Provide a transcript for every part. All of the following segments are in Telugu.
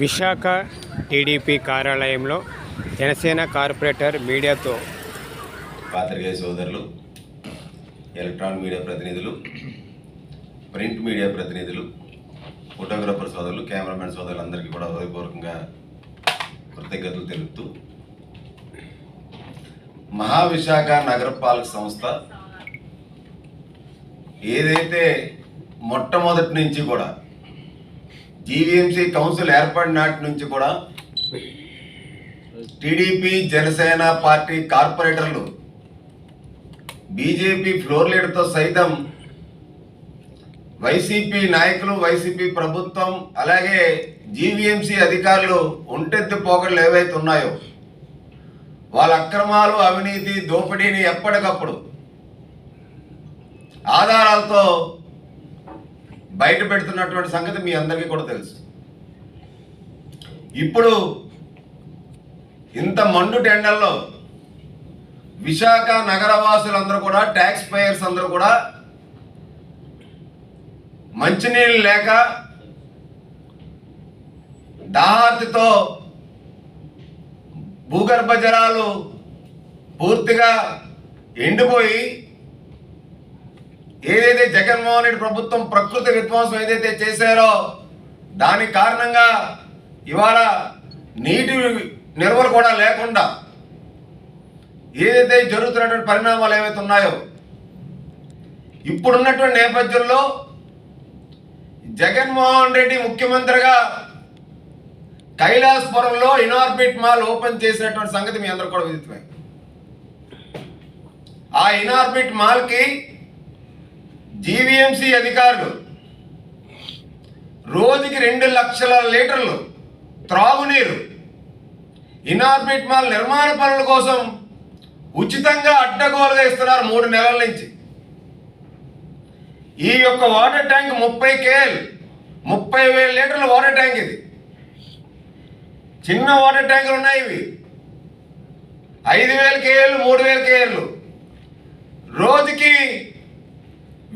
విశాఖ టీడీపీ కార్యాలయంలో జనసేన కార్పొరేటర్ మీడియాతో పాత్రికేయ సోదరులు, ఎలక్ట్రానిక్ మీడియా ప్రతినిధులు, ప్రింట్ మీడియా ప్రతినిధులు, ఫోటోగ్రాఫర్ సోదరులు, కెమెరామెన్ సోదరులందరికీ కూడా హృదయపూర్వకంగా కృతజ్ఞతలు తెలుపుతూ, మహావిశాఖ నగరపాలక సంస్థ ఏదైతే మొట్టమొదటి నుంచి కూడా జీవీఎంసీ కౌన్సిల్ ఏర్పడిన నాటి నుంచి కూడా టీడీపీ జనసేన పార్టీ కార్పొరేటర్లు బీజేపీ ఫ్లోర్ లీడర్తో సైతం వైసీపీ నాయకులు, వైసీపీ ప్రభుత్వం, అలాగే జీవీఎంసీ అధికారులు ఒంటెత్తి పోకడలు ఏవైతే ఉన్నాయో వాళ్ళ అక్రమాలు, అవినీతి, దోపిడీని ఎప్పటికప్పుడు ఆధారాలతో బయట పెడుతున్నటువంటి సంగతి మీ అందరికీ కూడా తెలుసు. ఇప్పుడు ఇంత మండు టెండర్లో విశాఖ నగరవాసులందరూ కూడా, ట్యాక్స్ పేయర్స్ అందరూ కూడా మంచినీళ్ళు లేక దాహార్తితో భూగర్భ జలాలు పూర్తిగా ఎండిపోయి ఏదైతే జగన్మోహన్ రెడ్డి ప్రభుత్వం ప్రకృతి విధ్వంసం ఏదైతే చేశారో దాని కారణంగా ఇవాళ నీటి నిల్వలు కూడా లేకుండా ఏదైతే జరుగుతున్నటువంటి పరిణామాలు ఏవైతే ఉన్నాయో, ఇప్పుడున్నటువంటి నేపథ్యంలో జగన్మోహన్ రెడ్డి ముఖ్యమంత్రిగా కైలాసపురంలో ఇనార్బిట్ మాల్ ఓపెన్ చేసినటువంటి సంగతి మీ అందరూ కూడా విదితమే. ఆ ఇనార్బిట్ మాల్కి జీవీఎంసీ అధికారులు రోజుకి 2 లక్షల లీటర్లు త్రాగునీరు ఇనార్బిట్ మాల్ నిర్మాణ పనుల కోసం ఉచితంగా అడ్డగోలుగా ఇస్తున్నారు 3 నెలల నుంచి. ఈ యొక్క వాటర్ ట్యాంక్ 30 KL 30,000 లీటర్ల వాటర్ ట్యాంక్. ఇది చిన్న వాటర్ ట్యాంకులు ఉన్నాయి. ఇవి 5,000 KL 3,000 KL. రోజుకి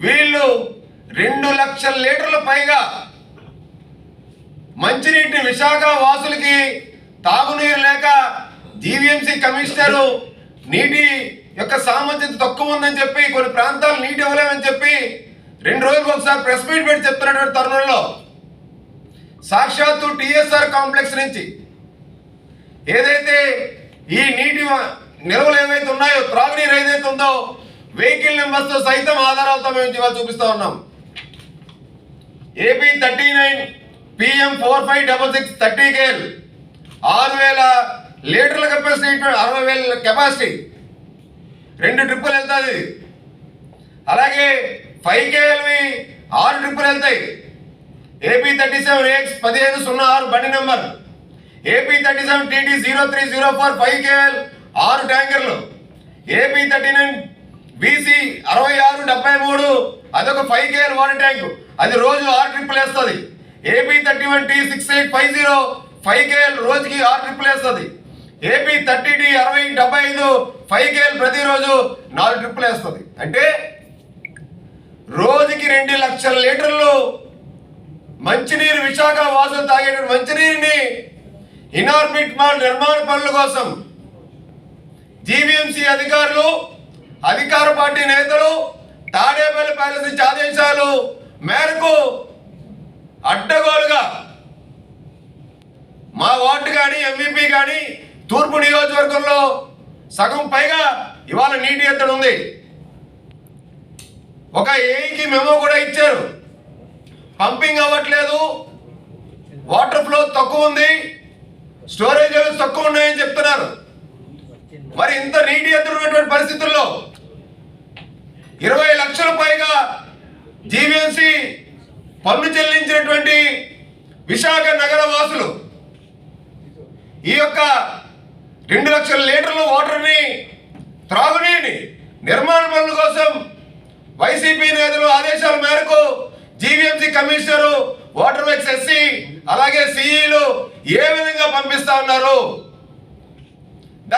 వీళ్ళు 2 లక్షల లీటర్ల పైగా మంచినీటి విశాఖ వాసులకి తాగునీరు లేక జీవీఎంసీ కమిషనరు నీటి యొక్క సామర్థ్యత తక్కువ ఉందని చెప్పి, కొన్ని ప్రాంతాలు నీటి ఇవ్వలేమని చెప్పి 2 రోజులకు ఒకసారి ప్రెస్ మీట్ పెట్టి చెప్తున్నటువంటి తరుణంలో సాక్షాత్తు టీఎస్ఆర్ కాంప్లెక్స్ నుంచి ఏదైతే ఈ నీటి నిల్వలు ఏవైతే ఉన్నాయో, త్రాగునీరు ఏదైతే ఉందో, వెహికల్ నెంబర్స్తో సైతం ఆధారాలతో మేము ఇవాళ చూపిస్తూ ఉన్నాం. ఏపీ 39 PM 4566 30 KL 6,000 లీటర్ల కెపాసిటీ, 60,000 కెపాసిటీ, 2 ట్రిప్పులు వెళ్తుంది. అలాగే 5 KLవి 6 ట్రిప్పులు వెళ్తాయి. ఏపీ 37AX 1506 బండి నెంబర్, ఏపీ 37 TT 0304 5 KL 6 ట్యాంకర్లు, ఏపీ 39 BC 6673 అదొక 5 KL వాటర్ ట్యాంకు, అది రోజు 6 ట్రిప్పులు వేస్తుంది. ఏపీ 31 T 6850 5 KL రోజుకి 6 ట్రిప్పులు వేస్తుంది. ఏపీ 30D 6075 5 KL ప్రతిరోజు 4 ట్రిప్పులు వేస్తుంది. అంటే రోజుకి 2 లక్షల లీటర్లు మంచినీరు విశాఖ వాసులు తాగేటువంటి మంచినీరుని ఇనార్బిట్ మాల్ నిర్మాణ పనుల కోసం జీవీఎంసీ అధికారులు, అధికార పార్టీ నేతలు తాడేపల్లి ప్యాలెస్ నుంచి ఆదేశాలు మేరకు అడ్డగోలుగా మా వార్డు కానీ, ఎంవీపీ కానీ తూర్పు నియోజకవర్గంలో సగం పైగా ఇవాళ నీటి ఎత్తడి ఉంది. ఒక ఏఈకి మెమో కూడా ఇచ్చారు, పంపింగ్ అవ్వట్లేదు, వాటర్ ఫ్లో తక్కువ ఉంది, స్టోరేజ్ లెవెల్స్ తక్కువ ఉన్నాయని చెప్తున్నారు. మరి ఇంత నీటి ఎత్తున్నటువంటి పరిస్థితుల్లో 20 లక్షల పైగా జీవీఎంసీ పన్ను చెల్లించినటువంటి విశాఖ నగర వాసులు ఈ యొక్క 2 లక్షల లీటర్ల వాటర్ని, త్రాగునీటిని నిర్మాణ పనుల కోసం వైసీపీ నేతలు ఆదేశాల మేరకు GVMC commissioner, water works SC, అలాగే సిఈలు ఏ విధంగా పంపిస్తా ఉన్నారు.